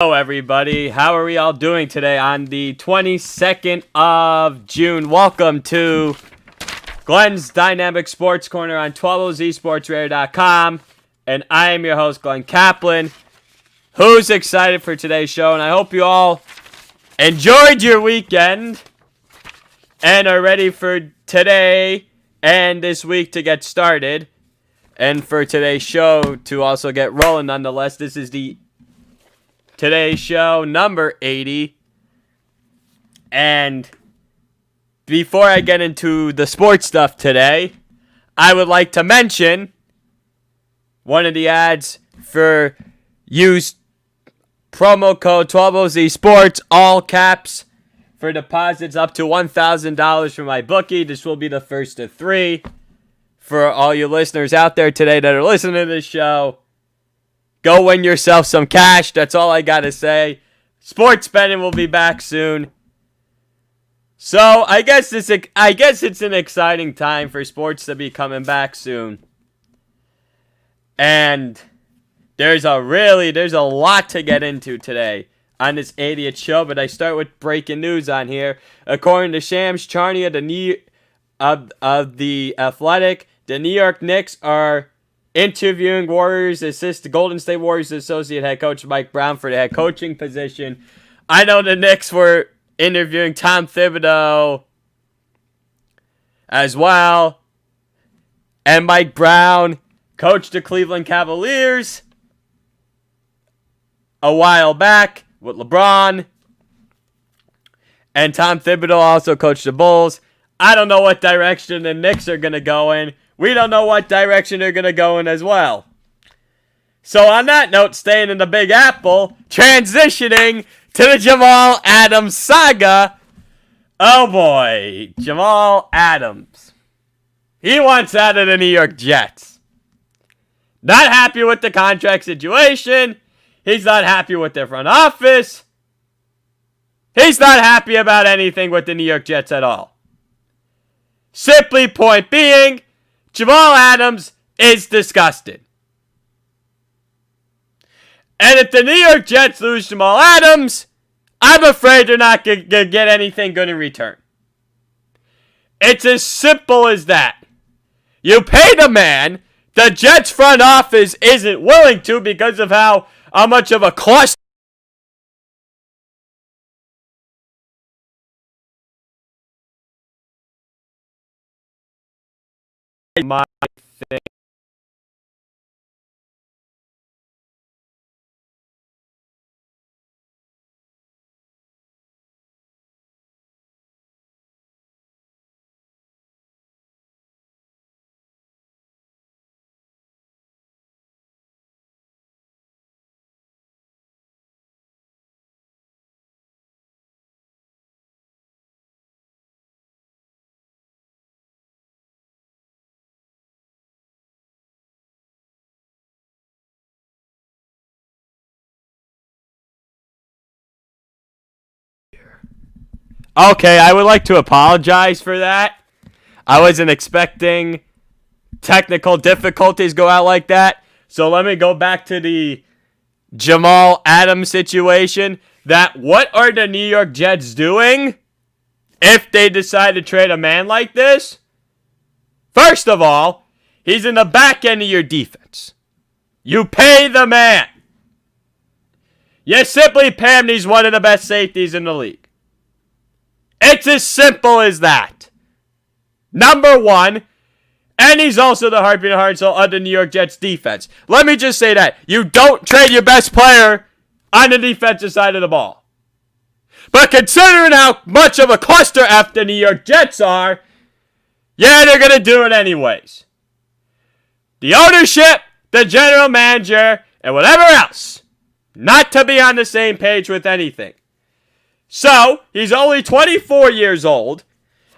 Hello, everybody. How are we all doing today on the 22nd of June? Welcome to Glenn's Dynamic Sports Corner on 12OZSportsRadio.com. And I am your host, Glenn Kaplan. Who's excited for today's show? And I hope you all enjoyed your weekend and are ready for today and this week to get started. And for today's show to also get rolling nonetheless. This is the Today's show, number 80. And before I get into the sports stuff today, I would like to mention one of the ads for use promo code 12OZ Sports, all caps, for deposits up to $1,000 from my bookie. This will be the first of three. For all you listeners out there today that are listening to this show, go win yourself some cash. That's all I got to say. Sports betting will be back soon. So I guess it's an exciting time for sports to be coming back soon. And there's a lot to get into today on this 80th show, but I start with breaking news on here. According to Shams Charania, of the Athletic, the New York Knicks are interviewing Golden State Warriors associate head coach Mike Brown for the head coaching position. I know the Knicks were interviewing Tom Thibodeau as well. And Mike Brown coached the Cleveland Cavaliers a while back with LeBron. And Tom Thibodeau also coached the Bulls. I don't know what direction the Knicks are going to go in. We don't know what direction they're going to go in as well. So on that note, staying in the Big Apple, transitioning to the Jamal Adams saga. Oh boy, Jamal Adams. He wants out of the New York Jets. Not happy with the contract situation. He's not happy with their front office. He's not happy about anything with the New York Jets at all. Simply point being, Jamal Adams is disgusted. And if the New York Jets lose Jamal Adams, I'm afraid they're not going to get anything good in return. It's as simple as that. You pay the man, the Jets front office isn't willing to because of how much of a cluster my thing. Okay, I would like to apologize for that. I wasn't expecting technical difficulties go out like that. So let me go back to the Jamal Adams situation. What are the New York Jets doing if they decide to trade a man like this? First of all, he's in the back end of your defense. You pay the man. You simply pay him. He's one of the best safeties in the league. It's as simple as that. Number one, and he's also the heartbeat and heart and soul of the New York Jets defense. Let me just say that. You don't trade your best player on the defensive side of the ball. But considering how much of a cluster F the New York Jets are, yeah, they're going to do it anyways. The ownership, the general manager, and whatever else, not to be on the same page with anything. So, he's only 24 years old.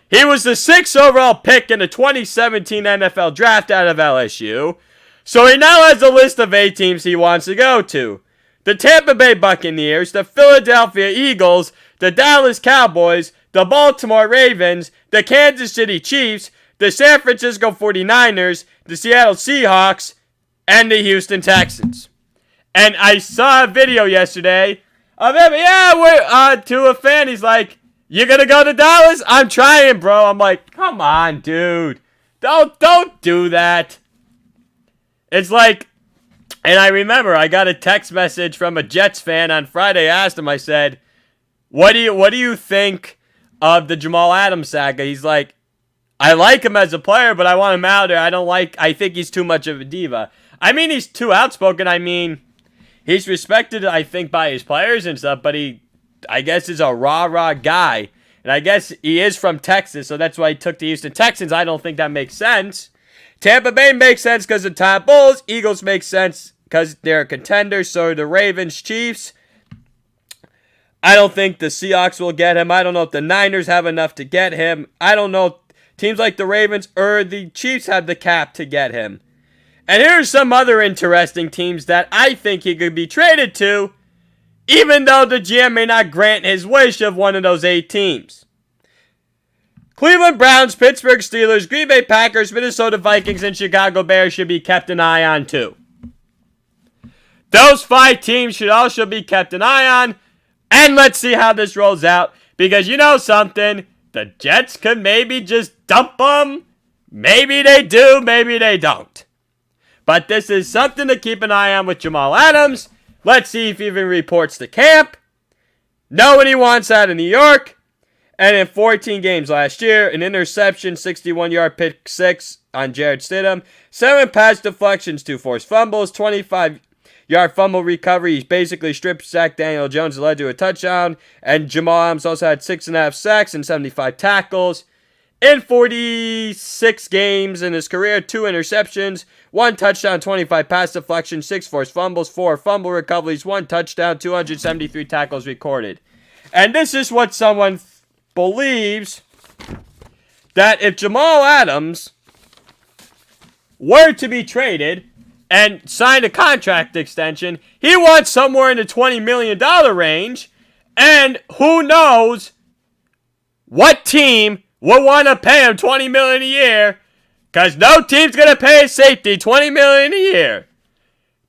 He was the 6th overall pick in the 2017 NFL Draft out of LSU. So he now has a list of 8 teams he wants to go to. The Tampa Bay Buccaneers, the Philadelphia Eagles, the Dallas Cowboys, the Baltimore Ravens, the Kansas City Chiefs, the San Francisco 49ers, the Seattle Seahawks, and the Houston Texans. And I saw a video yesterday of him. Yeah, we're to a fan. He's like, "You gonna go to Dallas?" I'm trying, bro. I'm like, come on, dude. Don't do that. It's like, and I remember I got a text message from a Jets fan on Friday. I asked him, I said, what do you think of the Jamal Adams saga? He's like, I like him as a player, but I want him out there. I think he's too much of a diva. I mean, he's too outspoken. I mean, he's respected, I think, by his players and stuff, but I guess, is a rah-rah guy. And I guess he is from Texas, so that's why he took the Houston Texans. I don't think that makes sense. Tampa Bay makes sense because of Todd Bowles. Eagles make sense because they're a contender. So are the Ravens, Chiefs. I don't think the Seahawks will get him. I don't know if the Niners have enough to get him. I don't know if teams like the Ravens or the Chiefs have the cap to get him. And here's some other interesting teams that I think he could be traded to, even though the GM may not grant his wish of one of those 8 teams. Cleveland Browns, Pittsburgh Steelers, Green Bay Packers, Minnesota Vikings, and Chicago Bears should be kept an eye on too. Those 5 teams should also be kept an eye on. And let's see how this rolls out. Because you know something, the Jets could maybe just dump them. Maybe they do, maybe they don't. But this is something to keep an eye on with Jamal Adams. Let's see if he even reports to camp. Nobody wants out of New York. And in 14 games last year, an interception, 61-yard pick 6 on Jarrett Stidham, 7 pass deflections, 2 forced fumbles, 25-yard fumble recovery. He's basically strip-sacked Daniel Jones and led to a touchdown. And Jamal Adams also had 6.5 sacks and 75 tackles. In 46 games in his career, 2 interceptions, 1 touchdown, 25 pass deflections, 6 forced fumbles, 4 fumble recoveries, 1 touchdown, 273 tackles recorded. And this is what someone believes, that if Jamal Adams were to be traded and signed a contract extension, he wants somewhere in the $20 million range, and who knows what team will want to pay him $20 million a year, because no team's going to pay a safety $20 million a year.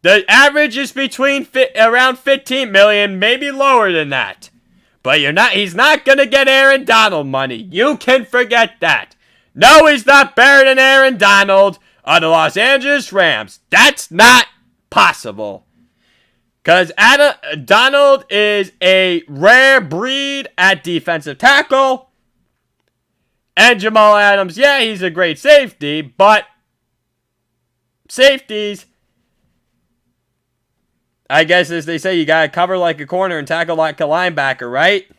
The average is between around $15 million, maybe lower than that. But he's not going to get Aaron Donald money. You can forget that. No, he's not better than Aaron Donald of the Los Angeles Rams. That's not possible. Because Donald is a rare breed at defensive tackle. And Jamal Adams, yeah, he's a great safety, but safeties, I guess as they say, you got to cover like a corner and tackle like a linebacker, right?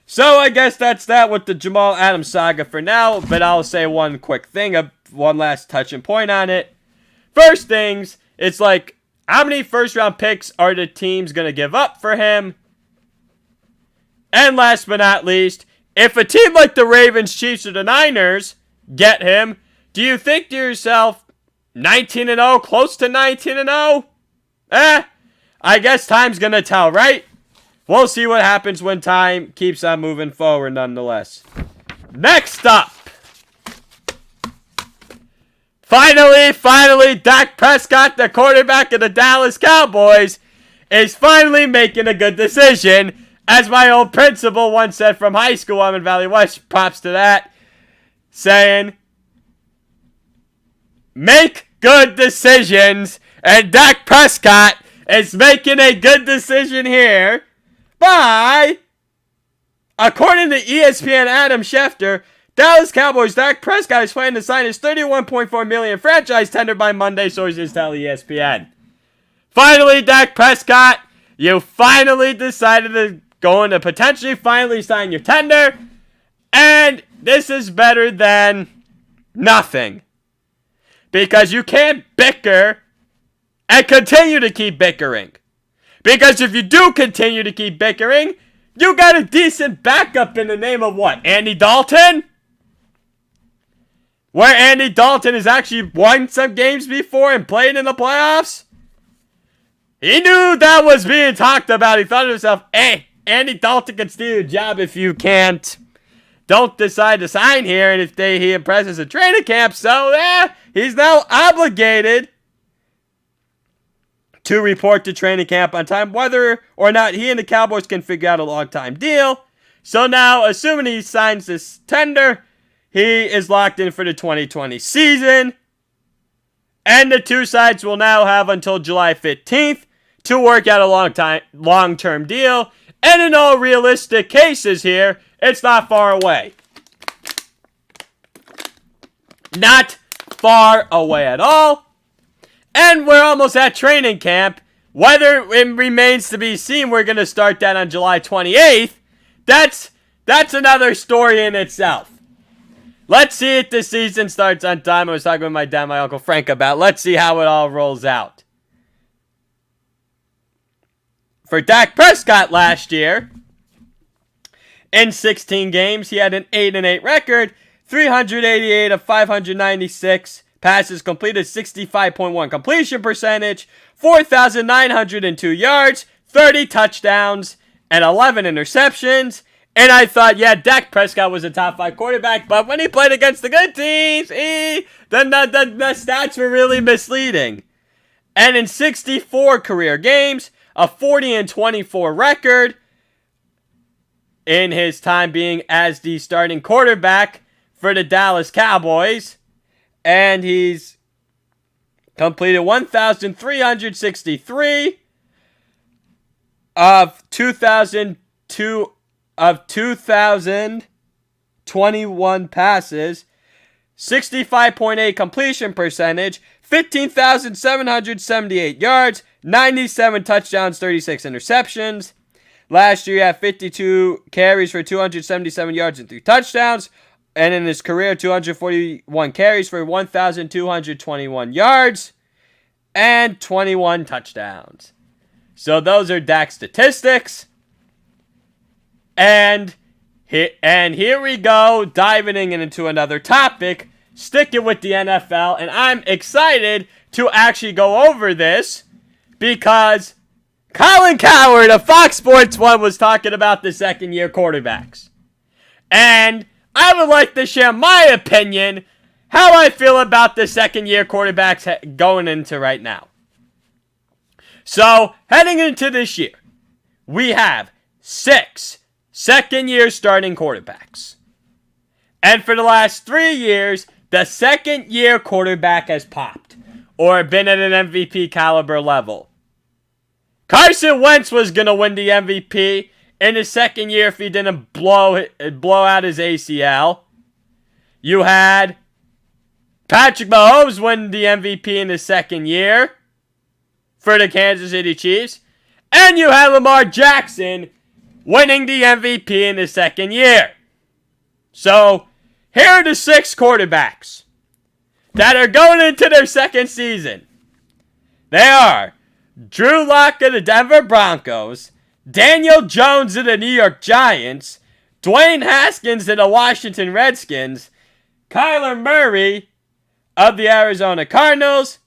So I guess that's that with the Jamal Adams saga for now, but I'll say one quick thing, one last touching point on it. First things, it's like, how many first-round picks are the teams going to give up for him? And last but not least, if a team like the Ravens, Chiefs, or the Niners get him, do you think to yourself, 19-0, close to 19-0? I guess time's going to tell, right? We'll see what happens when time keeps on moving forward nonetheless. Next up. Finally, Dak Prescott, the quarterback of the Dallas Cowboys, is finally making a good decision. As my old principal once said from high school, I'm in Valley West, props to that, saying, make good decisions, and Dak Prescott is making a good decision here by, according to ESPN Adam Schefter, Dallas Cowboys Dak Prescott is planning to sign his $31.4 million franchise tender by Monday, sources tell ESPN. Finally, Dak Prescott, you finally decided to going to potentially finally sign your tender, and this is better than nothing, because you can't bicker and continue to keep bickering, because if you do continue to keep bickering, you got a decent backup in the name of what, Andy Dalton, where Andy Dalton has actually won some games before and played in the playoffs. He knew that was being talked about. He thought to himself, hey, Andy Dalton can steal your job if you don't decide to sign here, and if he impresses at training camp. So, he's now obligated to report to training camp on time, whether or not he and the Cowboys can figure out a long-time deal. So now, assuming he signs this tender, he is locked in for the 2020 season. And the two sides will now have until July 15th to work out a long-term deal. And in all realistic cases here, it's not far away. Not far away at all. And we're almost at training camp. Whether it remains to be seen, we're going to start that on July 28th. That's another story in itself. Let's see if the season starts on time. I was talking with my dad and my Uncle Frank about. Let's see how it all rolls out. For Dak Prescott last year, in 16 games, he had an 8-8 record, 388 of 596 passes completed, 65.1 completion percentage, 4,902 yards, 30 touchdowns, and 11 interceptions. And I thought, yeah, Dak Prescott was a top 5 quarterback, but when he played against the good teams, the stats were really misleading. And in 64 career games, a 40-24 record in his time being as the starting quarterback for the Dallas Cowboys. And he's completed 1,363 of 2,021 passes, 65.8 completion percentage, 15,778 yards, 97 touchdowns, 36 interceptions. Last year, he had 52 carries for 277 yards and 3 touchdowns. And in his career, 241 carries for 1,221 yards and 21 touchdowns. So those are Dak's statistics. And here we go, diving into another topic, sticking with the NFL. And I'm excited to actually go over this because Colin Cowherd of Fox Sports 1 was talking about the second-year quarterbacks. And I would like to share my opinion, how I feel about the second-year quarterbacks going into right now. So, heading into this year, we have 6 second-year starting quarterbacks. And for the last 3 years, the second-year quarterback has popped, or been at an MVP caliber level. Carson Wentz was going to win the MVP in his second year if he didn't blow out his ACL. You had Patrick Mahomes win the MVP in his second year for the Kansas City Chiefs. And you had Lamar Jackson winning the MVP in his second year. So, here are the 6 quarterbacks that are going into their second season. They are Drew Lock of the Denver Broncos, Daniel Jones of the New York Giants, Dwayne Haskins of the Washington Redskins, Kyler Murray of the Arizona Cardinals,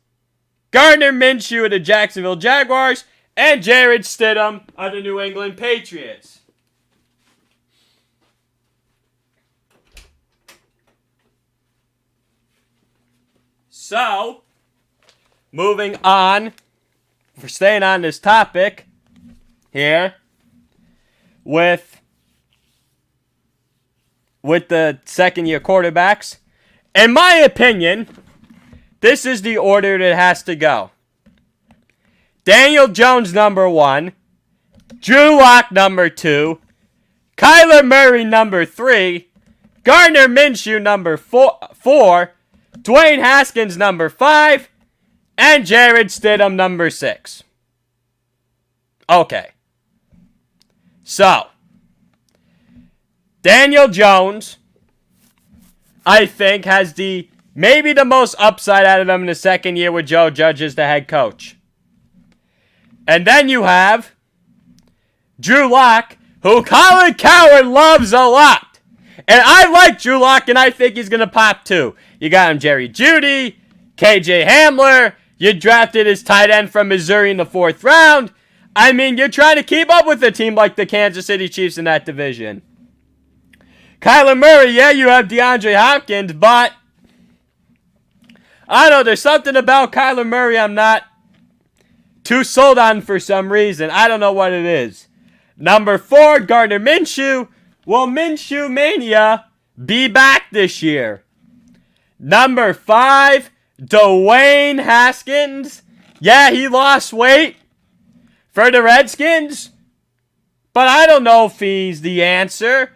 Gardner Minshew of the Jacksonville Jaguars, and Jarrett Stidham of the New England Patriots. So, moving on, for staying on this topic here, with the second-year quarterbacks, in my opinion, this is the order that has to go. Daniel Jones, number 1. Drew Lock, number 2. Kyler Murray, number 3. Gardner Minshew, number 4. Dwayne Haskins, number 5. And Jarrett Stidham, number 6. Okay. So, Daniel Jones, I think, has maybe the most upside out of them in the second year with Joe Judge as the head coach. And then you have Drew Lock, who Colin Cowherd loves a lot. And I like Drew Lock, and I think he's going to pop too. You got him Jerry Jeudy, KJ Hamler. You drafted his tight end from Missouri in the 4th round. I mean, you're trying to keep up with a team like the Kansas City Chiefs in that division. Kyler Murray, yeah, you have DeAndre Hopkins, but I don't know, there's something about Kyler Murray I'm not too sold on for some reason. I don't know what it is. Number 4, Gardner Minshew. Will Minshew Mania be back this year? Number 5, Dwayne Haskins. Yeah, he lost weight for the Redskins, but I don't know if he's the answer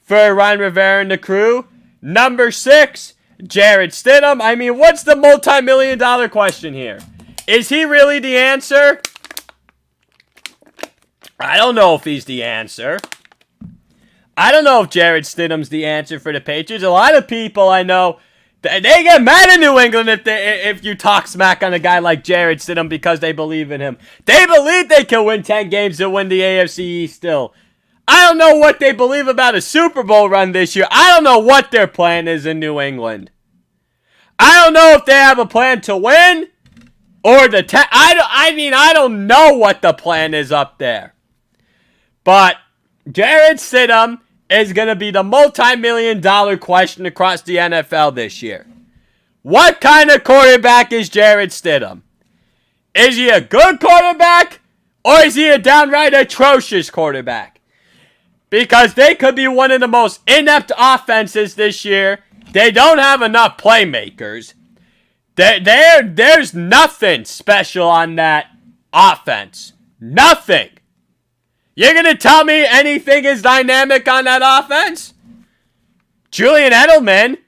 for Ron Rivera and the crew. Number 6, Jarrett Stidham. I mean, what's the multi-million-dollar question here? Is he really the answer? I don't know if he's the answer. I don't know if Jarrett Stidham's the answer for the Patriots. A lot of people I know, they get mad in New England if you talk smack on a guy like Jarrett Stidham because they believe in him. They believe they can win 10 games to win the AFC East still. I don't know what they believe about a Super Bowl run this year. I don't know what their plan is in New England. I don't know if they have a plan to win or I don't know what the plan is up there. But Jarrett Stidham is going to be the multi-million-dollar question across the NFL this year. What kind of quarterback is Jarrett Stidham? Is he a good quarterback or is he a downright atrocious quarterback? Because they could be one of the most inept offenses this year. They don't have enough playmakers. There's nothing special on that offense. Nothing. You're going to tell me anything is dynamic on that offense? Julian Edelman.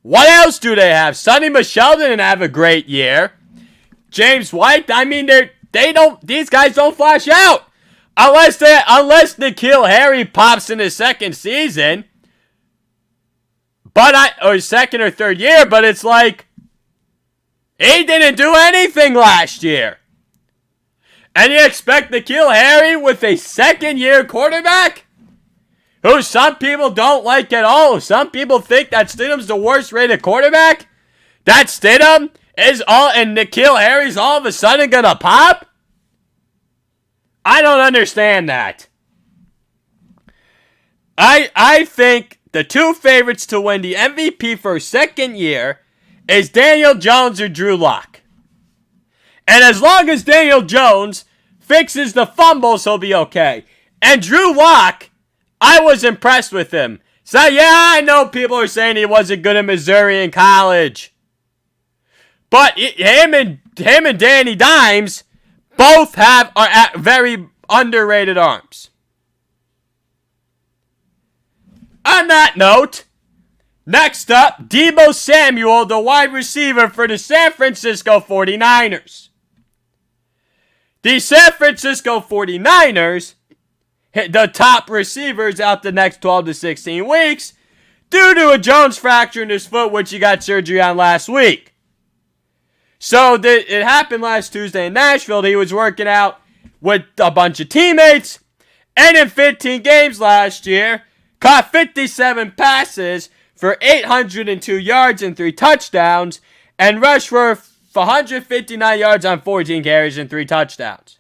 What else do they have? Sonny Michel didn't have a great year. James White, I mean, these guys don't flash out. Unless N'Keal Harry pops in his second season. Or second or third year, but it's like, he didn't do anything last year. And you expect N'Keal Harry with a second-year quarterback? Who some people don't like at all. Some people think that Stidham's the worst-rated quarterback? That Stidham and N'Keal Harry's all of a sudden gonna pop? I don't understand that. I think the two favorites to win the MVP for a second year is Daniel Jones or Drew Lock. And as long as Daniel Jones fixes the fumbles, he'll be okay. And Drew Lock, I was impressed with him. So yeah, I know people are saying he wasn't good in Missouri in college. But him and Danny Dimes both are at very underrated arms. On that note, next up, Deebo Samuel, the wide receiver for the San Francisco 49ers. The San Francisco 49ers hit the top receivers out the next 12 to 16 weeks due to a Jones fracture in his foot, which he got surgery on last week. So it happened last Tuesday in Nashville. He was working out with a bunch of teammates, and in 15 games last year, caught 57 passes for 802 yards and 3 touchdowns, and rushed for 159 yards on 14 carries and 3 touchdowns.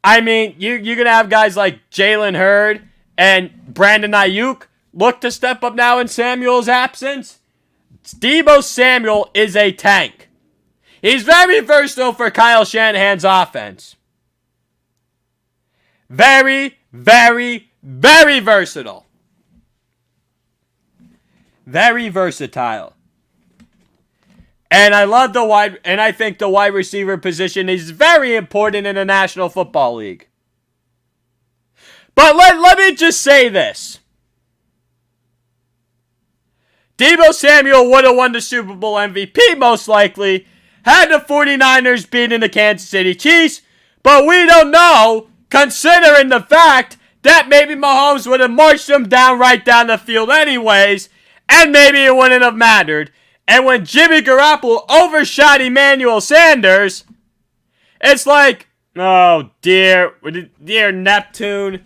I mean, you're going to have guys like Jalen Hurd and Brandon Ayuk look to step up now in Samuel's absence. Deebo Samuel is a tank. He's very versatile for Kyle Shanahan's offense. Very, very, very versatile. Very versatile. And I think the wide receiver position is very important in the National Football League. But let me just say this. Deebo Samuel would have won the Super Bowl MVP most likely had the 49ers beaten the Kansas City Chiefs, but we don't know, considering the fact that maybe Mahomes would have marched them right down the field anyways, and maybe it wouldn't have mattered. And when Jimmy Garoppolo overshot Emmanuel Sanders, it's like, oh dear Neptune.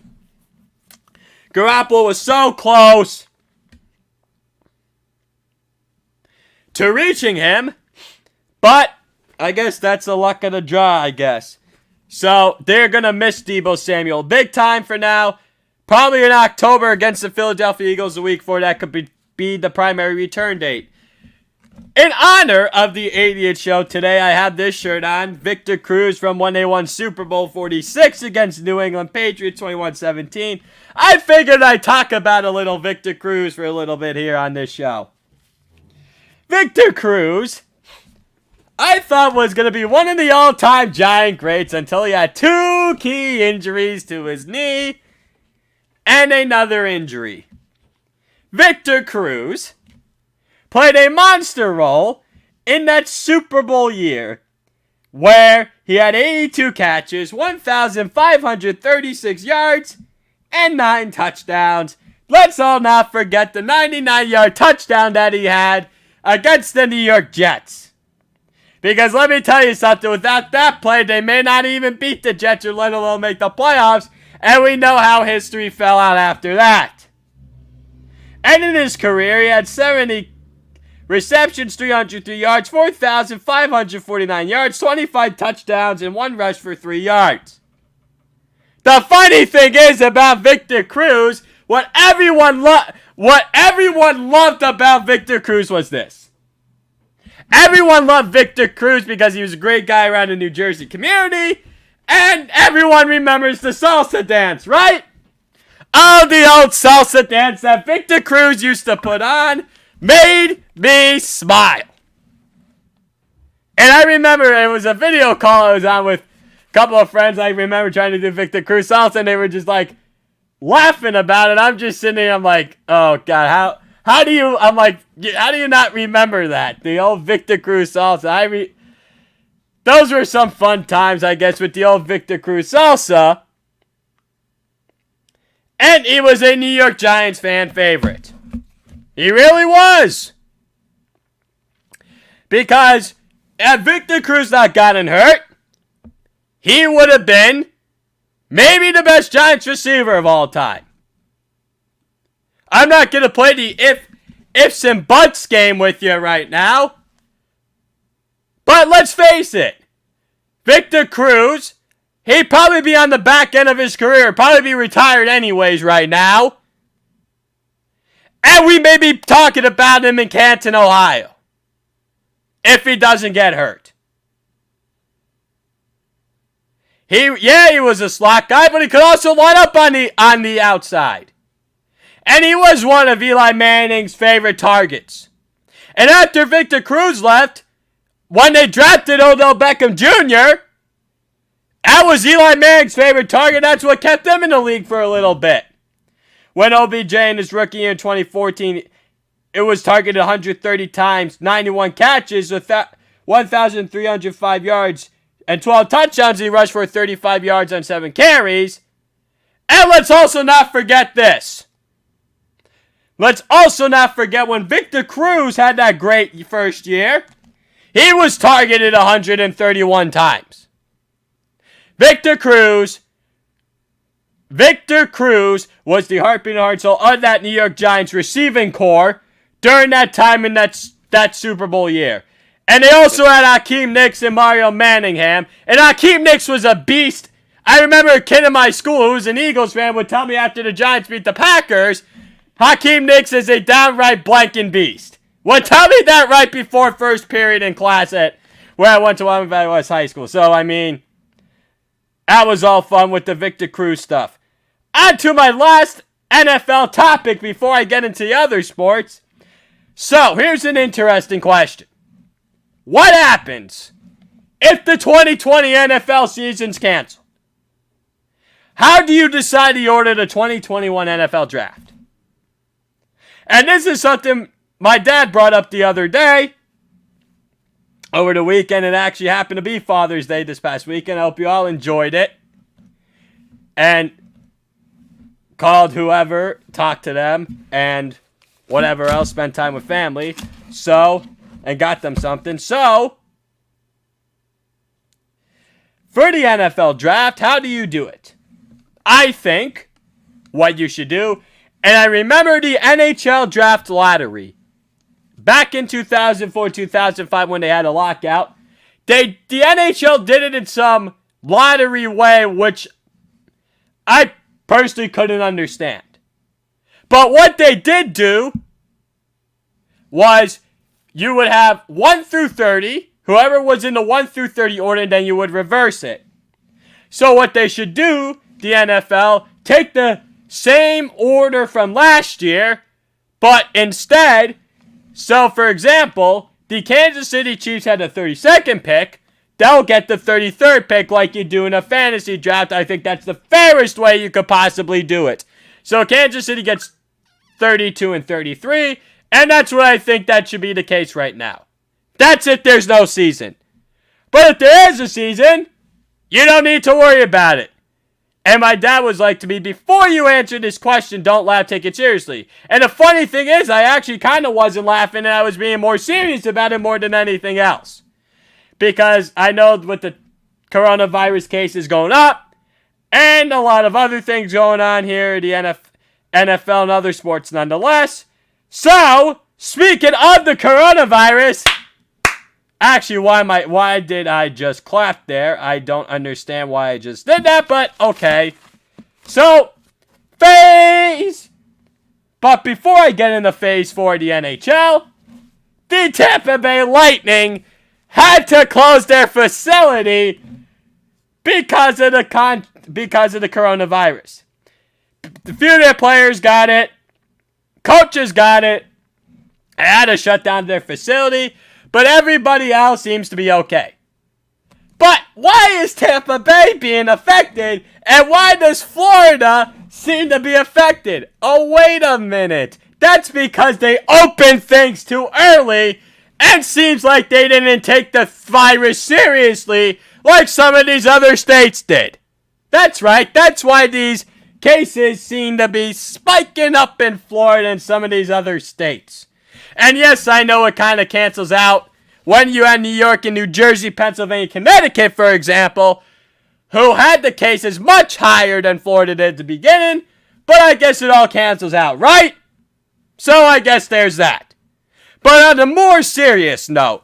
Garoppolo was so close to reaching him, but I guess that's the luck of the draw, I guess. So they're going to miss Deebo Samuel big time for now. Probably in October against the Philadelphia Eagles the week before that could be the primary return date. In honor of the 80th show today, I have this shirt on. Victor Cruz from when they won Super Bowl 46 against New England Patriots 21-17. I figured I'd talk about a little Victor Cruz for a little bit here on this show. Victor Cruz, I thought was going to be one of the all-time Giant greats until he had two key injuries to his knee and another injury. Victor Cruz played a monster role in that Super Bowl year where he had 82 catches, 1,536 yards, and 9 touchdowns. Let's all not forget the 99-yard touchdown that he had against the New York Jets. Because let me tell you something, without that play, they may not even beat the Jets or let alone make the playoffs, and we know how history fell out after that. And in his career, he had 70 receptions, 303 yards, 4,549 yards, 25 touchdowns, and 1 rush for 3 yards. The funny thing is about Victor Cruz, what everyone loved about Victor Cruz was this. Everyone loved Victor Cruz because he was a great guy around the New Jersey community, and everyone remembers the salsa dance, right? Oh, the old salsa dance that Victor Cruz used to put on made me smile. And I remember it was a video call I was on with a couple of friends. I remember trying to do Victor Cruz salsa, and they were just like laughing about it. I'm just sitting there, I'm like, oh God, how do you not remember that? The old Victor Cruz salsa. Those were some fun times, I guess, with the old Victor Cruz salsa. And he was a New York Giants fan favorite. He really was. Because had Victor Cruz not gotten hurt, he would have been maybe the best Giants receiver of all time. I'm not going to play the ifs and buts game with you right now. But let's face it. Victor Cruz, he'd probably be on the back end of his career. Probably be retired anyways right now. And we may be talking about him in Canton, Ohio. If he doesn't get hurt. He was a slot guy, but he could also line up on the outside. And he was one of Eli Manning's favorite targets. And after Victor Cruz left, when they drafted Odell Beckham Jr., that was Eli Manning's favorite target. That's what kept him in the league for a little bit. When OBJ in his rookie year in 2014, it was targeted 130 times, 91 catches with 1,305 yards and 12 touchdowns. He rushed for 35 yards on 7 carries. And let's also not forget this. Let's also not forget when Victor Cruz had that great first year, he was targeted 131 times. Victor Cruz was the heart and heart soul of that New York Giants receiving core during that time in that Super Bowl year. And they also had Hakeem Nicks and Mario Manningham. And Hakeem Nicks was a beast. I remember a kid in my school who was an Eagles fan would tell me after the Giants beat the Packers, Hakeem Nicks is a downright blanking beast. Would tell me that right before first period in class at where I went to Wyoming Valley West High School. So, I mean, that was all fun with the Victor Cruz stuff. On to my last NFL topic before I get into the other sports. So, here's an interesting question. What happens if the 2020 NFL season's canceled? How do you decide to order the 2021 NFL draft? And this is something my dad brought up the other day over the weekend. It actually happened to be Father's Day this past weekend. I hope you all enjoyed it. And called whoever, talked to them, and whatever else, spent time with family. And got them something. So, for the NFL draft, how do you do it? I think what you should do, and I remember the NHL draft lottery. Back in 2004, 2005, when they had a lockout, the NHL did it in some lottery way, which I personally couldn't understand. But what they did do was you would have 1 through 30. Whoever was in the 1 through 30 order, then you would reverse it. So what they should do, the NFL, take the same order from last year, but instead, so for example, the Kansas City Chiefs had the 32nd pick. They'll get the 33rd pick like you do in a fantasy draft. I think that's the fairest way you could possibly do it. So Kansas City gets 32 and 33, and that's what I think that should be the case right now. That's if there's no season. But if there is a season, you don't need to worry about it. And my dad was like to me, before you answer this question, don't laugh, take it seriously. And the funny thing is, I actually kind of wasn't laughing, and I was being more serious about it more than anything else. Because I know with the coronavirus cases going up, and a lot of other things going on here, the NFL and other sports nonetheless. So, speaking of the coronavirus, actually, why did I just clap there? I don't understand why I just did that, but okay. So, phase! But before I get into phase 4 of the NHL, the Tampa Bay Lightning had to close their facility because of the coronavirus. A few of their players got it. Coaches got it. They had to shut down their facility. But everybody else seems to be okay. But why is Tampa Bay being affected? And why does Florida seem to be affected? Oh, wait a minute. That's because they opened things too early. And seems like they didn't take the virus seriously like some of these other states did. That's right. That's why these cases seem to be spiking up in Florida and some of these other states. And yes, I know it kind of cancels out when you had New York and New Jersey, Pennsylvania, Connecticut, for example, who had the cases much higher than Florida did at the beginning. But I guess it all cancels out, right? So I guess there's that. But on a more serious note,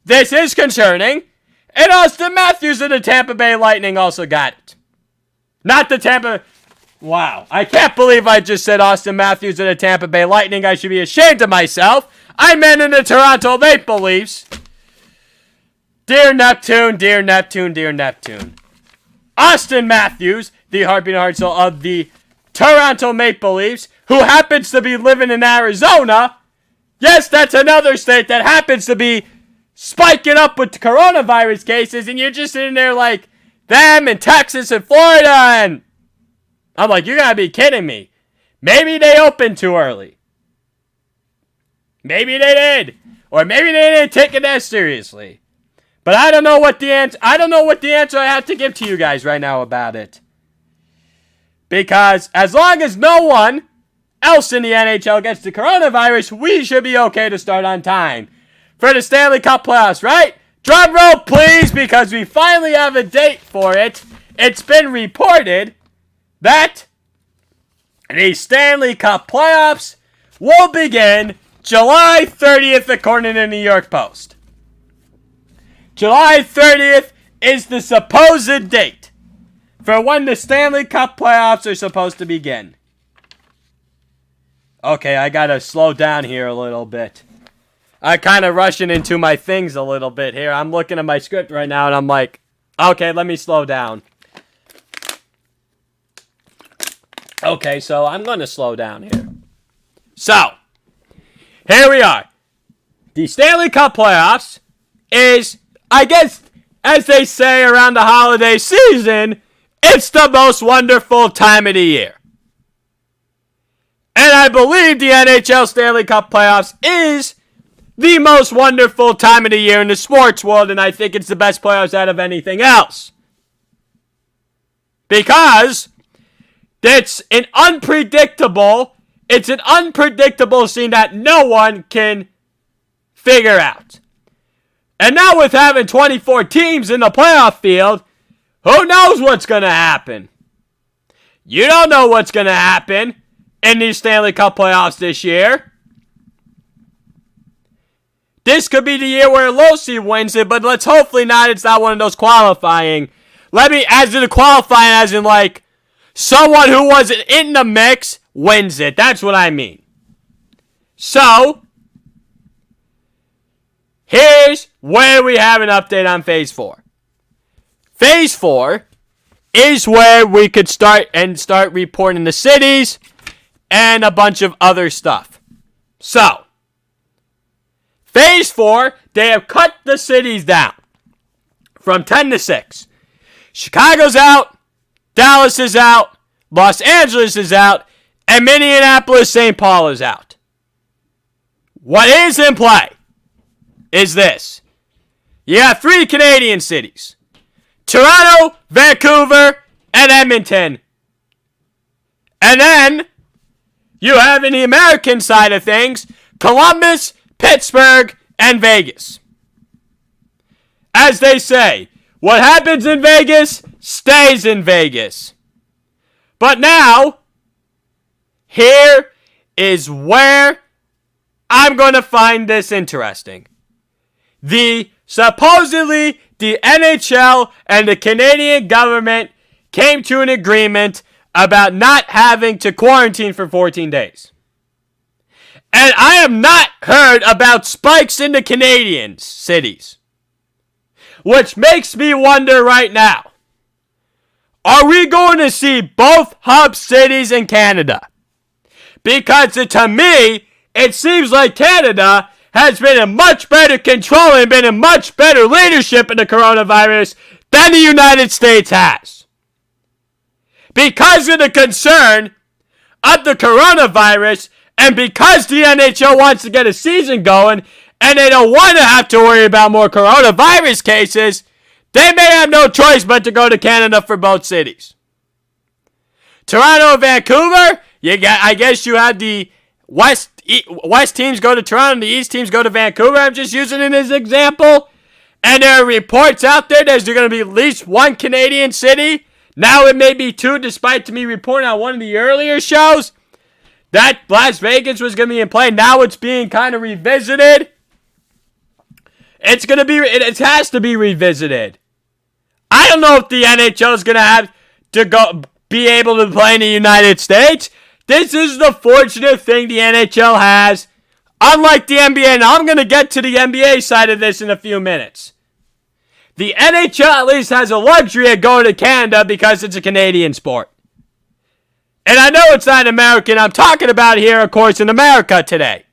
this is concerning, and Austin Matthews of the Tampa Bay Lightning also got it. Not the Tampa... Wow, I can't believe I just said Austin Matthews of the Tampa Bay Lightning. I should be ashamed of myself. I meant in the Toronto Maple Leafs. Dear Neptune, dear Neptune, dear Neptune. Austin Matthews, the heartbeat and heart soul of the Toronto Maple Leafs, who happens to be living in Arizona. Yes, that's another state that happens to be spiking up with coronavirus cases, and you're just sitting there like them in Texas and Florida, and I'm like, you gotta be kidding me. Maybe they opened too early. Maybe they did. Or maybe they didn't take it as seriously. But I don't know what the answer I have to give to you guys right now about it. Because as long as no one else in the NHL gets the coronavirus, we should be okay to start on time for the Stanley Cup playoffs, right? Drum roll, please, because we finally have a date for it. It's been reported that the Stanley Cup playoffs will begin July 30th, according to the New York Post. July 30th is the supposed date for when the Stanley Cup playoffs are supposed to begin. Okay, I gotta slow down here a little bit. I'm kind of rushing into my things a little bit here. I'm looking at my script right now and I'm like, okay, let me slow down. Okay, so I'm going to slow down here. So, here we are. The Stanley Cup playoffs is, I guess, as they say around the holiday season, it's the most wonderful time of the year. And I believe the NHL Stanley Cup playoffs is the most wonderful time of the year in the sports world, and I think it's the best playoffs out of anything else. Because it's an unpredictable scene that no one can figure out. And now with having 24 teams in the playoff field, who knows what's going to happen? You don't know what's going to happen in these Stanley Cup playoffs this year. This could be the year where low seed wins it, but let's hopefully not. It's not one of those qualifying. As in the qualifying, as in like someone who wasn't in the mix wins it. That's what I mean. So, here's where we have an update on Phase 4. Phase 4 is where we could start reporting the cities and a bunch of other stuff. So, Phase 4, they have cut the cities down from 10 to 6. Chicago's out, Dallas is out, Los Angeles is out, and Minneapolis, St. Paul is out. What is in play is this. You have 3 Canadian cities. Toronto, Vancouver, and Edmonton. And then, you have in the American side of things, Columbus, Pittsburgh, and Vegas. As they say, what happens in Vegas stays in Vegas. But now, here is where I'm going to find this interesting. Supposedly, the NHL and the Canadian government came to an agreement about not having to quarantine for 14 days. And I have not heard about spikes in the Canadian cities. Which makes me wonder right now, are we going to see both hub cities in Canada? Because to me, it seems like Canada has been in much better control and been in much better leadership in the coronavirus than the United States has. Because of the concern of the coronavirus and because the NHL wants to get a season going and they don't want to have to worry about more coronavirus cases, they may have no choice but to go to Canada for both cities. Toronto and Vancouver, I guess you had the West teams go to Toronto and the East teams go to Vancouver. I'm just using it as an example. And there are reports out there there's going to be at least 1 Canadian city. Now it may be 2, despite me reporting on one of the earlier shows that Las Vegas was going to be in play. Now it's being kind of revisited. It has to be revisited. I don't know if the NHL is going to have to be able to play in the United States. This is the fortunate thing the NHL has, unlike the NBA. And I'm going to get to the NBA side of this in a few minutes. The NHL at least has a luxury of going to Canada because it's a Canadian sport. And I know it's not American. I'm talking about here, of course, in America today.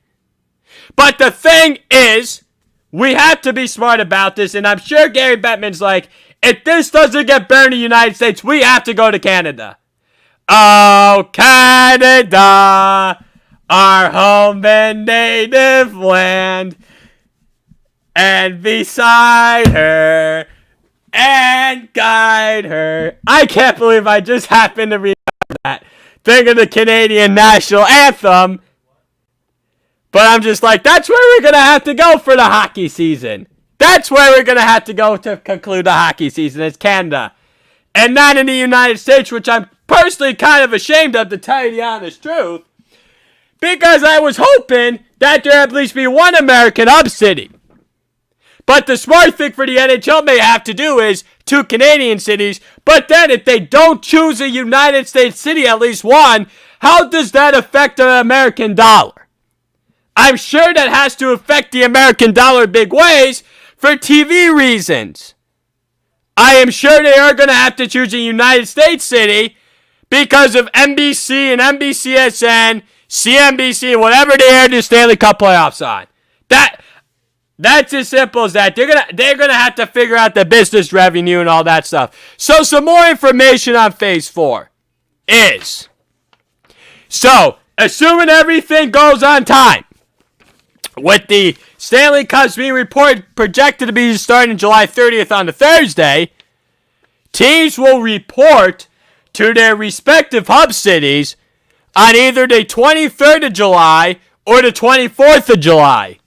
But the thing is, we have to be smart about this. And I'm sure Gary Bettman's like, if this doesn't get burned in the United States, we have to go to Canada. Oh, Canada, our home and native land, and beside her, and guide her. I can't believe I just happened to remember that. Think of the Canadian national anthem. But I'm just like, that's where we're going to have to go for the hockey season. That's where we're going to have to go to conclude the hockey season. It's Canada. And not in the United States, which I'm personally kind of ashamed of, to tell you the honest truth. Because I was hoping that there at least be 1 American hub city. But the smart thing for the NHL may have to do is 2 Canadian cities. But then if they don't choose a United States city, at least 1, how does that affect the American dollar? I'm sure that has to affect the American dollar in big ways for TV reasons. I am sure they are going to have to choose a United States city because of NBC and NBCSN, CNBC, and whatever they air the Stanley Cup playoffs on. That's as simple as that. They're gonna have to figure out the business revenue and all that stuff. So some more information on Phase 4 is, so assuming everything goes on time, with the Stanley Cups being projected to be starting July 30th on a Thursday, teams will report to their respective hub cities on either the 23rd of July or the 24th of July.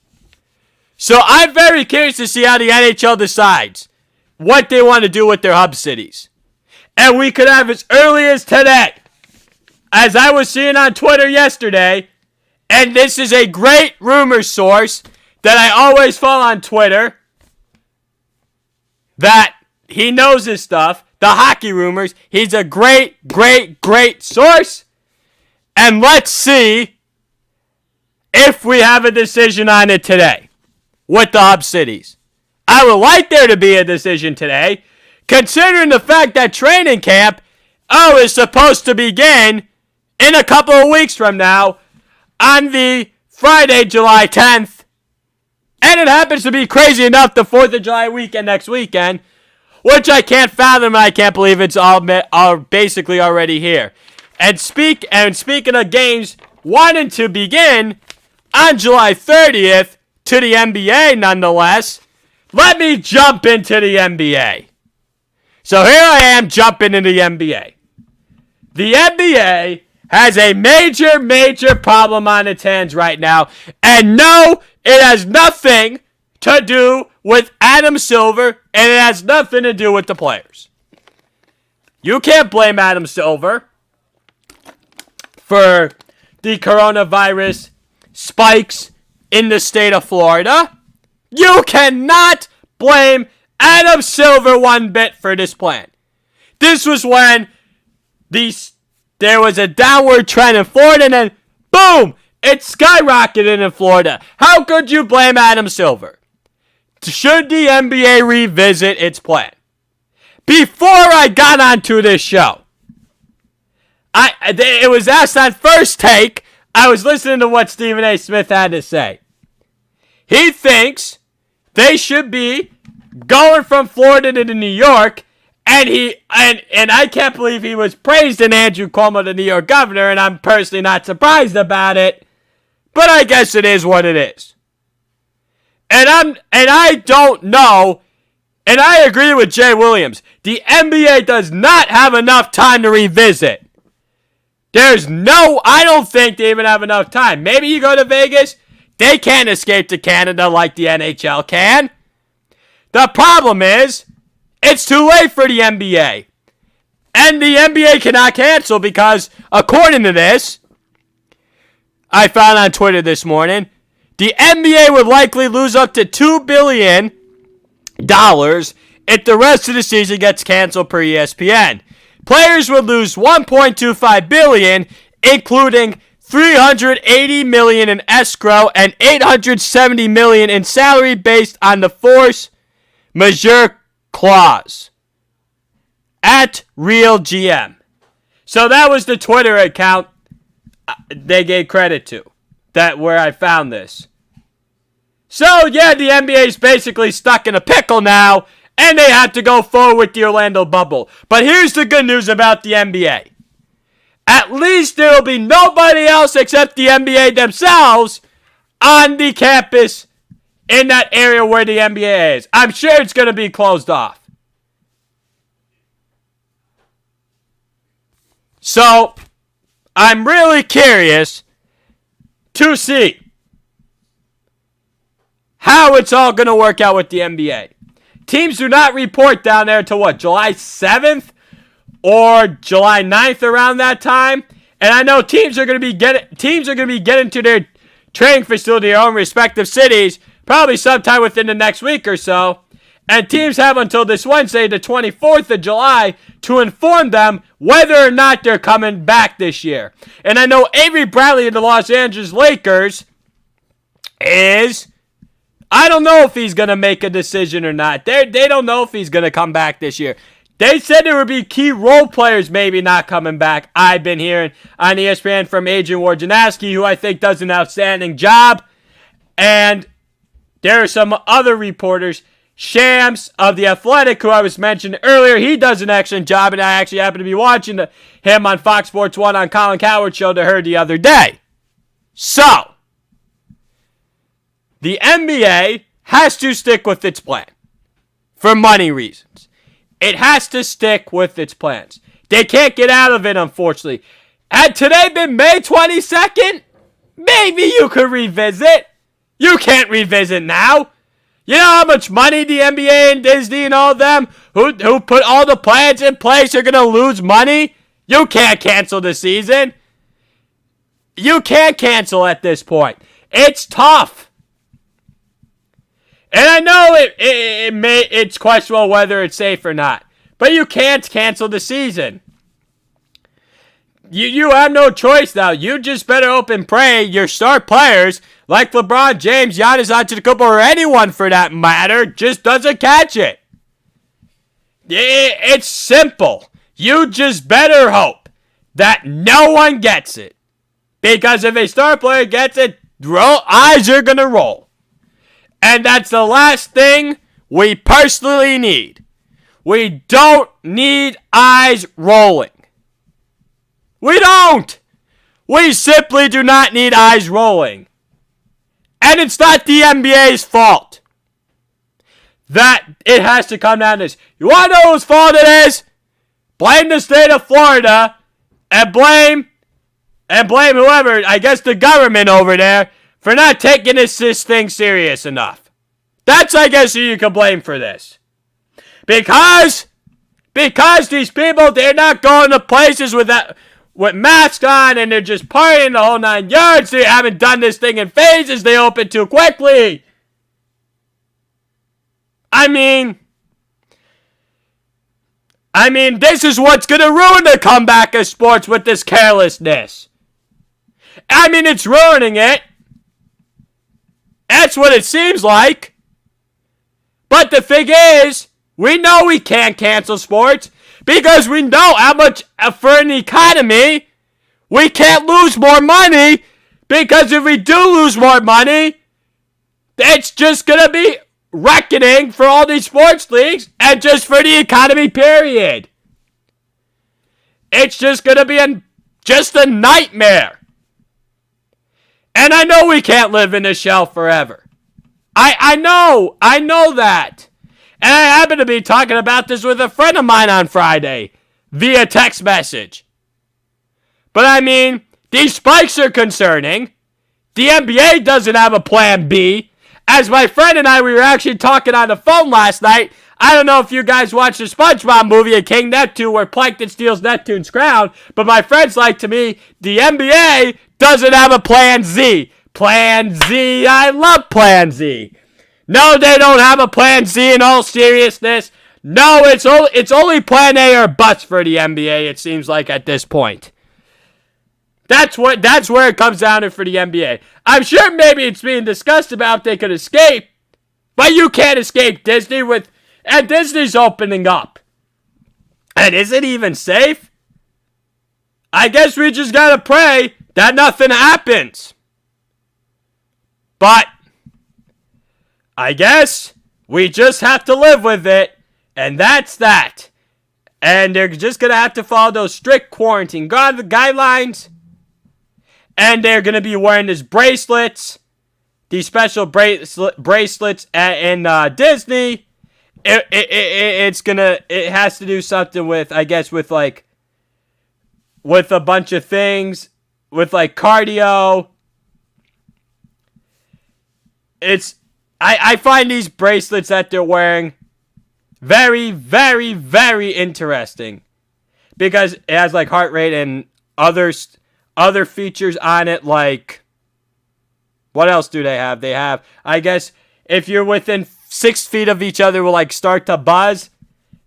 So I'm very curious to see how the NHL decides what they want to do with their hub cities. And we could have as early as today, as I was seeing on Twitter yesterday, and this is a great rumor source that I always follow on Twitter, that he knows his stuff, the hockey rumors. He's a great source. And let's see if we have a decision on it today. with the hub cities. I would like there to be a decision today, considering the fact that training camp, is supposed to begin in a couple of weeks from now on the Friday, July 10th. And it happens to be crazy enough the 4th of July weekend next weekend, which I can't fathom and I can't believe it's all basically already here. And speaking of games wanting to begin on July 30th to the NBA nonetheless, let me jump into the NBA. So here I am jumping into the NBA. The NBA has a major, major problem on its hands right now. And no, it has nothing to do with Adam Silver, and it has nothing to do with the players. You can't blame Adam Silver for the coronavirus spikes in the state of Florida. You cannot blame Adam Silver one bit for this plan. This was when there was a downward trend in Florida, and then boom, it skyrocketed in Florida. How could you blame Adam Silver? Should the NBA revisit its plan? Before I got onto this show, it was asked on First Take. I was listening to what Stephen A. Smith had to say. He thinks they should be going from Florida to New York, and I can't believe he was praised in Andrew Cuomo, the New York governor, and I'm personally not surprised about it, but I guess it is what it is. And I don't know, and I agree with Jay Williams. The NBA does not have enough time to revisit. I don't think they even have enough time. Maybe you go to Vegas, they can't escape to Canada like the NHL can. The problem is, it's too late for the NBA. And the NBA cannot cancel because, according to this, I found on Twitter this morning, the NBA would likely lose up to $2 billion if the rest of the season gets canceled per ESPN. Players would lose $1.25 billion, including $380 million in escrow and $870 million in salary based on the force majeure clause. At Real GM. So that was the Twitter account they gave credit to. Where I found this. So yeah, the NBA is basically stuck in a pickle now, and they have to go forward with the Orlando bubble. But here's the good news about the NBA. At least there will be nobody else except the NBA themselves on the campus in that area where the NBA is. I'm sure it's going to be closed off. So, I'm really curious to see how it's all going to work out with the NBA. Teams do not report down there until July 7th or July 9th around that time. And I know teams are going to be getting to their training facility, their own respective cities, probably sometime within the next week or so. And teams have until this Wednesday, the 24th of July, to inform them whether or not they're coming back this year. And I know Avery Bradley of the Los Angeles Lakers I don't know if he's going to make a decision or not. They don't know if he's going to come back this year. They said there would be key role players maybe not coming back. I've been hearing on ESPN from Adrian Wojnarowski, who I think does an outstanding job. And there are some other reporters. Shams of The Athletic, who I was mentioning earlier, he does an excellent job, and I actually happened to be watching him on Fox Sports 1 on Colin Cowherd's show to her the other day. So, the NBA has to stick with its plan for money reasons. It has to stick with its plans. They can't get out of it, unfortunately. Had today been May 22nd, maybe you could revisit. You can't revisit now. You know how much money the NBA and Disney and all of them who put all the plans in place are going to lose money? You can't cancel the season. You can't cancel at this point. It's tough. And I know it's questionable whether it's safe or not. But you can't cancel the season. You have no choice now. You just better hope and pray your star players, like LeBron James, Giannis Antetokounmpo, or anyone for that matter, just doesn't catch it. It's simple. You just better hope that no one gets it. Because if a star player gets it, eyes are going to roll. And that's the last thing we personally need. We don't need eyes rolling. We don't. We simply do not need eyes rolling. And it's not the NBA's fault that it has to come down to this. You want to know whose fault it is? Blame the state of Florida and blame whoever, I guess the government over there, for not taking this thing serious enough. That's, I guess, who you can blame for this. Because these people, they're not going to places with masks on and they're just partying the whole 9 yards. They haven't done this thing in phases. They open too quickly. I mean, this is what's going to ruin the comeback of sports with this carelessness. I mean, it's ruining it. That's what it seems like. But the thing is, we know we can't cancel sports because we know how much for an economy we can't lose more money, because if we do lose more money, it's just going to be reckoning for all these sports leagues and just for the economy, period. It's just going to be just a nightmare. And I know we can't live in a shell forever. I know that. And I happen to be talking about this with a friend of mine on Friday via text message. But I mean, these spikes are concerning. The NBA doesn't have a plan B. As my friend and I, we were actually talking on the phone last night. I don't know if you guys watched the SpongeBob movie of King Neptune where Plankton steals Neptune's crown, but my friend's like to me, the NBA doesn't have a plan Z. Plan Z, I love Plan Z. No, they don't have a Plan Z in all seriousness. No, it's only Plan A or bust for the NBA, it seems like at this point. That's where it comes down to for the NBA. I'm sure maybe it's being discussed about if they could escape, but you can't escape Disney and Disney's opening up. And is it even safe? I guess we just gotta pray that nothing happens. But I guess we just have to live with it, and that's that. And they're just gonna have to follow those strict quarantine guidelines. And they're going to be wearing these bracelets, these special bracelets in Disney. It has to do something with, I guess, with a bunch of things, with like cardio. I find these bracelets that they're wearing very, very, very interesting. Because it has like heart rate and other features on it, like, what else do they have? They have, I guess, if you're within 6 feet of each other, will like start to buzz.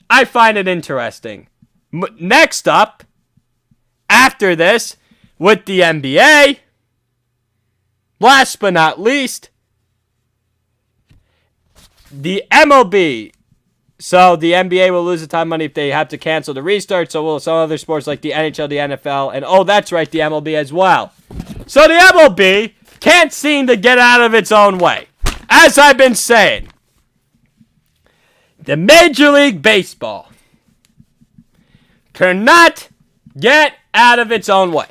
I find it interesting. Next up, after this, with the NBA, last but not least, the MLB. So the NBA will lose a ton of money if they have to cancel the restart. So will some other sports like the NHL, the NFL, and that's right, the MLB as well. So the MLB can't seem to get out of its own way. As I've been saying, the Major League Baseball cannot get out of its own way.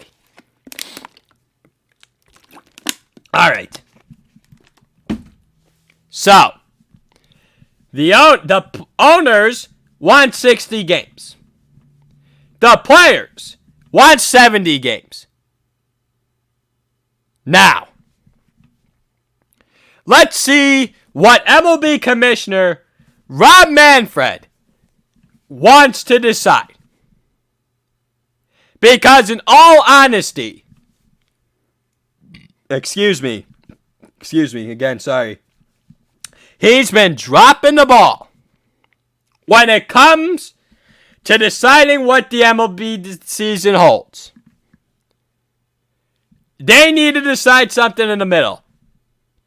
All right. So the owners want 60 games. The players want 70 games. Now, let's see what MLB Commissioner Rob Manfred wants to decide. Because in all honesty, excuse me again, sorry. He's been dropping the ball when it comes to deciding what the MLB season holds. they need to decide something in the middle.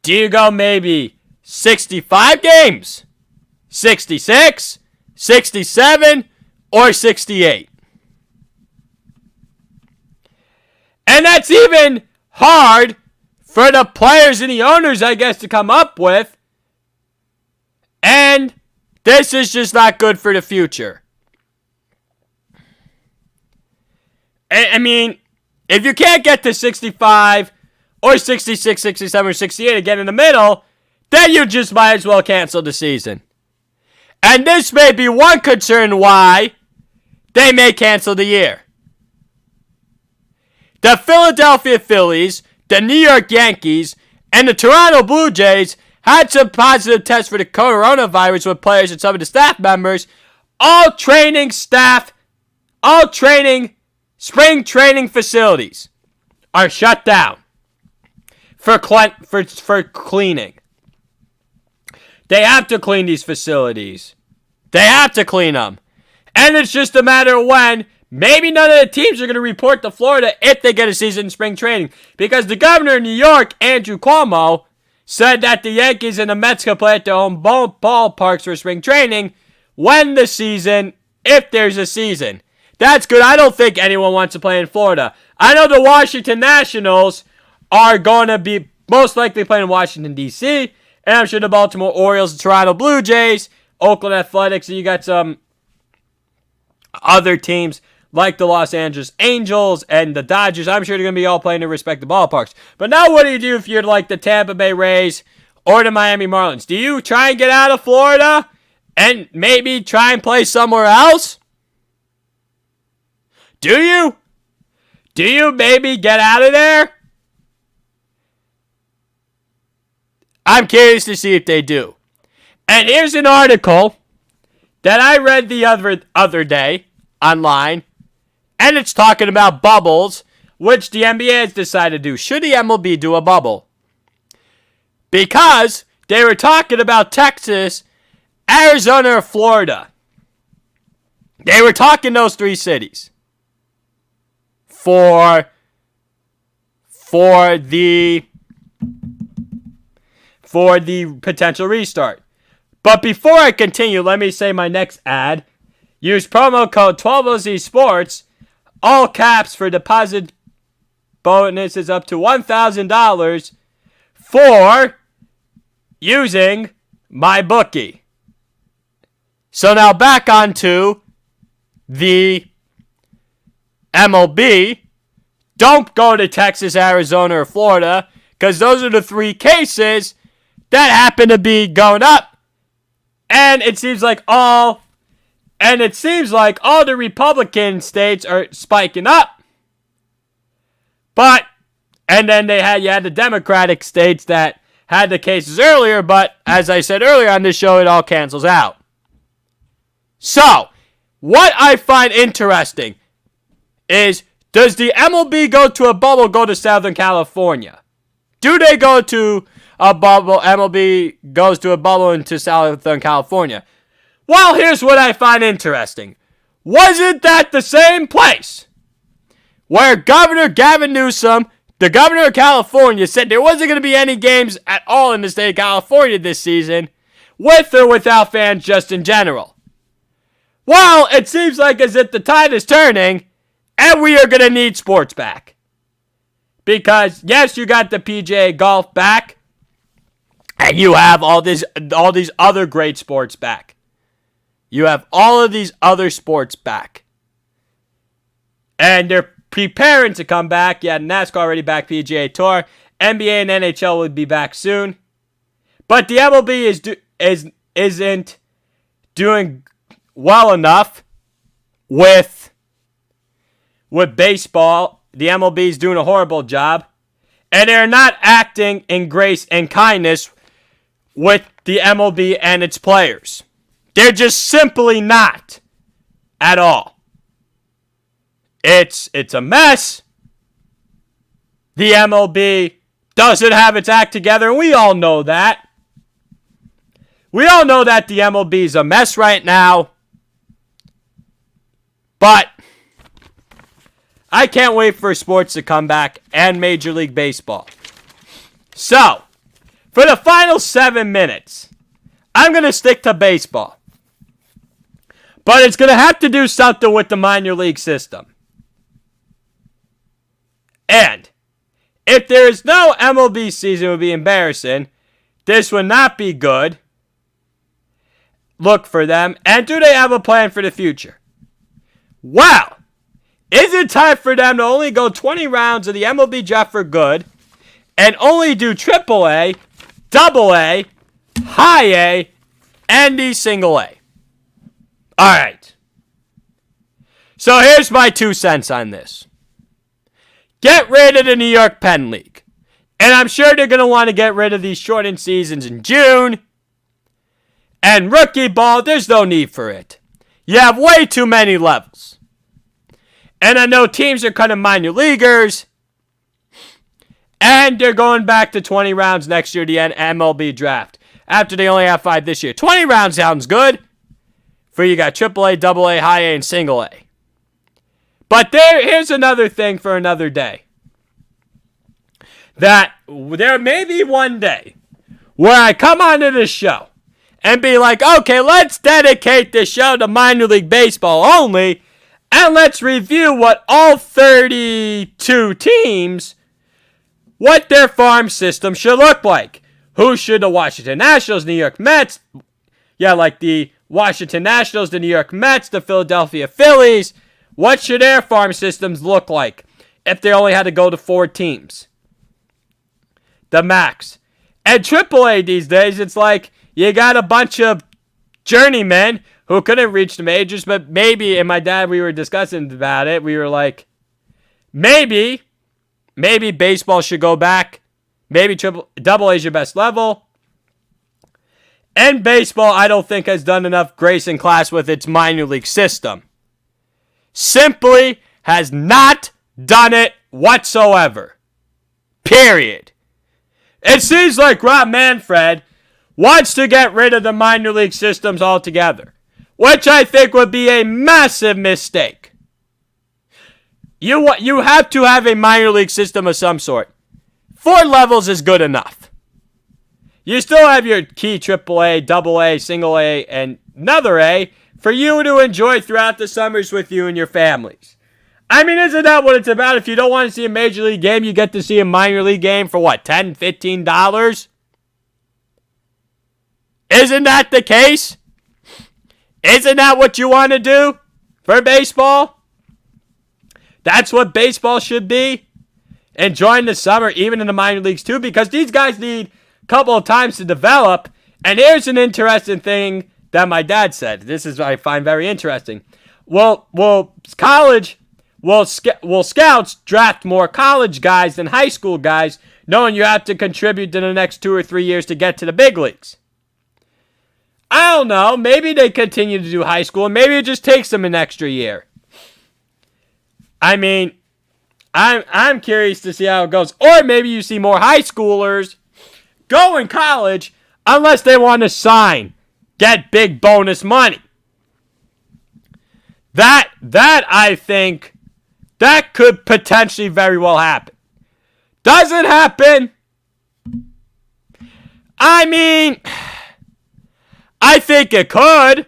Do you go maybe 65 games, 66, 67, or 68? And that's even hard for the players and the owners, I guess, to come up with. And this is just not good for the future. I mean, if you can't get to 65 or 66, 67, or 68 again in the middle, then you just might as well cancel the season. And this may be one concern why they may cancel the year. The Philadelphia Phillies, the New York Yankees, and the Toronto Blue Jays had some positive tests for the coronavirus with players and some of the staff members. All training spring training facilities are shut down for cleaning. They have to clean these facilities. They have to clean them. And it's just a matter of when. Maybe none of the teams are going to report to Florida if they get a season in spring training. Because the governor of New York, Andrew Cuomo, said that the Yankees and the Mets can play at their own ballparks for spring training if there's a season. That's good. I don't think anyone wants to play in Florida. I know the Washington Nationals are going to be most likely playing in Washington, D.C., and I'm sure the Baltimore Orioles, the Toronto Blue Jays, Oakland Athletics, and you got some other teams like the Los Angeles Angels and the Dodgers. I'm sure they're going to be all playing in respective ballparks. But now what do you do if you're like the Tampa Bay Rays or the Miami Marlins? Do you try and get out of Florida and maybe try and play somewhere else? Do you? Do you maybe get out of there? I'm curious to see if they do. And here's an article that I read the other day online, and it's talking about bubbles, which the NBA has decided to do. Should the MLB do a bubble? Because they were talking about Texas, Arizona, or Florida. They were talking those three cities for the potential restart. But before I continue, let me say my next ad. Use promo code 12OZ Sports, all caps, for deposit bonuses up to $1,000 for using my bookie. So now back onto the MLB. Don't go to Texas, Arizona, or Florida, because those are the three cases that happen to be going up. And it seems like all the Republican states are spiking up. And then you had the Democratic states that had the cases earlier, but as I said earlier on this show, it all cancels out. So, what I find interesting is, does the MLB go to a bubble, go to Southern California? Do they go to a bubble? MLB goes to a bubble into Southern California. Well, here's what I find interesting. Wasn't that the same place where Governor Gavin Newsom, the governor of California, said there wasn't going to be any games at all in the state of California this season, with or without fans, just in general? Well, it seems like as if the tide is turning, and we are going to need sports back. Because, yes, you got the PGA golf back, and you have all these other great sports back. You have all of these other sports back. And they're preparing to come back. Yeah, NASCAR already back, PGA Tour. NBA and NHL will be back soon. But the MLB isn't doing well enough with baseball. The MLB is doing a horrible job. And they're not acting in grace and kindness with the MLB and its players. They're just simply not at all. It's a mess. The MLB doesn't have its act together, and we all know that. We all know that the MLB is a mess right now. But I can't wait for sports to come back and Major League Baseball. So, for the final 7 minutes, I'm going to stick to baseball. But it's going to have to do something with the minor league system. And if there is no MLB season, it would be embarrassing. This would not be good. Look for them. And do they have a plan for the future? Wow. Is it time for them to only go 20 rounds of the MLB draft for good and only do AAA, AA, High A, and the Single A? All right. So here's my 2 cents on this. Get rid of the New York Penn League. And I'm sure they're going to want to get rid of these shortened seasons in June. And rookie ball, there's no need for it. You have way too many levels. And I know teams are cutting minor leaguers. And they're going back to 20 rounds next year, the MLB draft. After they only have 5 this year. 20 rounds sounds good. For you got AAA, AA, High A, and Single A. But here's another thing for another day. That there may be one day where I come onto this show and be like, okay, let's dedicate this show to minor league baseball only, and let's review what all 32 teams, what their farm system should look like. Who should the Washington Nationals, New York Mets, like the Washington Nationals, the New York Mets, the Philadelphia Phillies, what should their farm systems look like if they only had to go to 4 teams? The max. And AAA these days, it's like you got a bunch of journeymen who couldn't reach the majors, but maybe, and my dad, we were discussing about it, we were like, maybe baseball should go back. Maybe AA is your best level. And baseball, I don't think, has done enough grace in class with its minor league system. Simply has not done it whatsoever. Period. It seems like Rob Manfred wants to get rid of the minor league systems altogether, which I think would be a massive mistake. You have to have a minor league system of some sort. 4 levels is good enough. You still have your key AAA, AA, Single A, and another A for you to enjoy throughout the summers with you and your families. I mean, isn't that what it's about? If you don't want to see a major league game, you get to see a minor league game for what, $10, $15? Isn't that the case? Isn't that what you want to do for baseball? That's what baseball should be. Enjoying the summer, even in the minor leagues too, because these guys need a couple of times to develop. And here's an interesting thing that my dad said. This is what I find very interesting. Well, scouts draft more college guys than high school guys, knowing you have to contribute in the next 2 or 3 years to get to the big leagues. I don't know. Maybe they continue to do high school, and maybe it just takes them an extra year. I mean, I'm curious to see how it goes. Or maybe you see more high schoolers go in college unless they want to sign, get big bonus money. That I think, that could potentially very well happen. Does it happen? I mean, I think it could.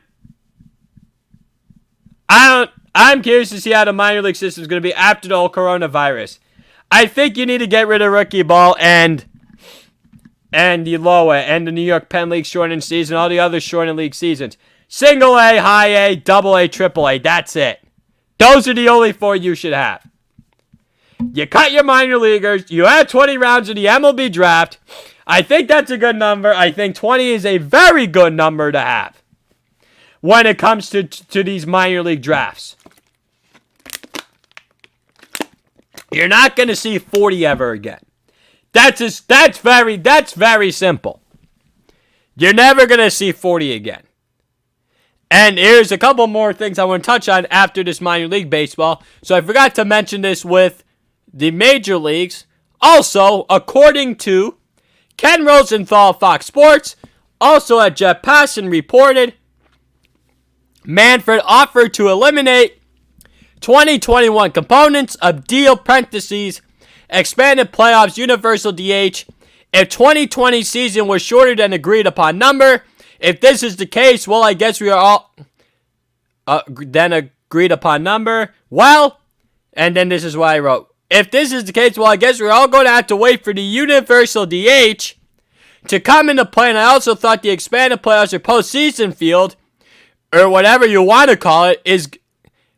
I'm curious to see how the minor league system is going to be after the whole coronavirus. I think you need to get rid of rookie ball and the lower and the New York Penn League shortened season, all the other shortened league seasons. Single A, High A, AA, AAA. That's it. Those are the only 4 you should have. You cut your minor leaguers. You add 20 rounds of the MLB draft. I think that's a good number. I think 20 is a very good number to have when it comes to these minor league drafts. You're not going to see 40 ever again. That's very simple. You're never going to see 40 again. And here's a couple more things I want to touch on after this minor league baseball. So I forgot to mention this with the major leagues. Also, according to Ken Rosenthal of Fox Sports, also at Jeff Passan reported, Manfred offered to eliminate 2021 components of deal parentheses expanded playoffs universal DH. If 2020 season was shorter than agreed upon number, if this is the case, well, I guess we are all then agreed upon number. Well, and then this is what I wrote. If this is the case, well, I guess we're all going to have to wait for the universal DH to come into play. And I also thought the expanded playoffs or postseason field, or whatever you want to call it,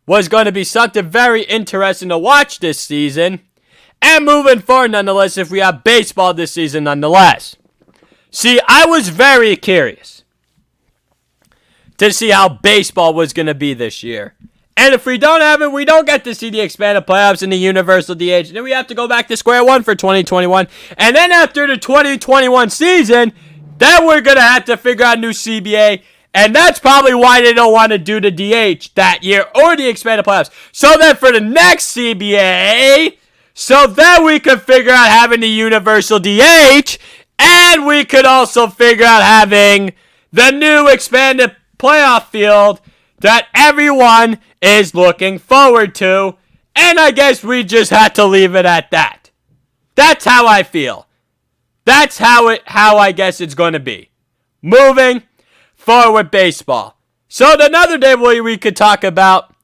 was going to be something very interesting to watch this season. And moving forward, nonetheless, if we have baseball this season, nonetheless. See, I was very curious to see how baseball was going to be this year. And if we don't have it, we don't get to see the expanded playoffs in the universal DH. Then we have to go back to square one for 2021. And then after the 2021 season, then we're going to have to figure out a new CBA. And that's probably why they don't want to do the DH that year or the expanded playoffs. So that for the next CBA, so then we could figure out having the universal DH. And we could also figure out having the new expanded playoff field that everyone is looking forward to. And I guess we just had to leave it at that. That's how I feel. That's how I guess it's going to be. Moving forward baseball. So another day we could talk about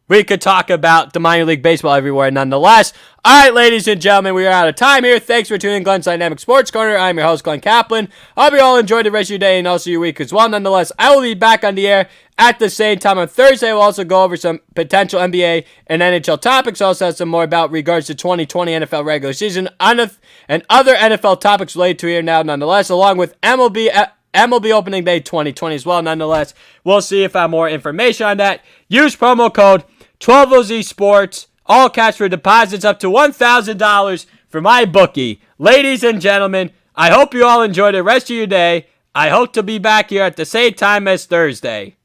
the minor league baseball everywhere nonetheless. All right, ladies and gentlemen, we are out of time here. Thanks for tuning in Glenn's Dynamic Sports Corner. I'm your host, Glenn Kaplan. I hope you all enjoyed the rest of your day and also your week as well. Nonetheless, I will be back on the air at the same time on Thursday. We'll also go over some potential NBA and NHL topics. Also have some more about regards to 2020 NFL regular season and other NFL topics related to here now nonetheless, along with MLB Opening Day 2020 as well. Nonetheless, we'll see if I have more information on that. Use promo code 12OZ Sports, all cash for deposits up to $1,000 for my bookie. Ladies and gentlemen, I hope you all enjoy the rest of your day. I hope to be back here at the same time as Thursday.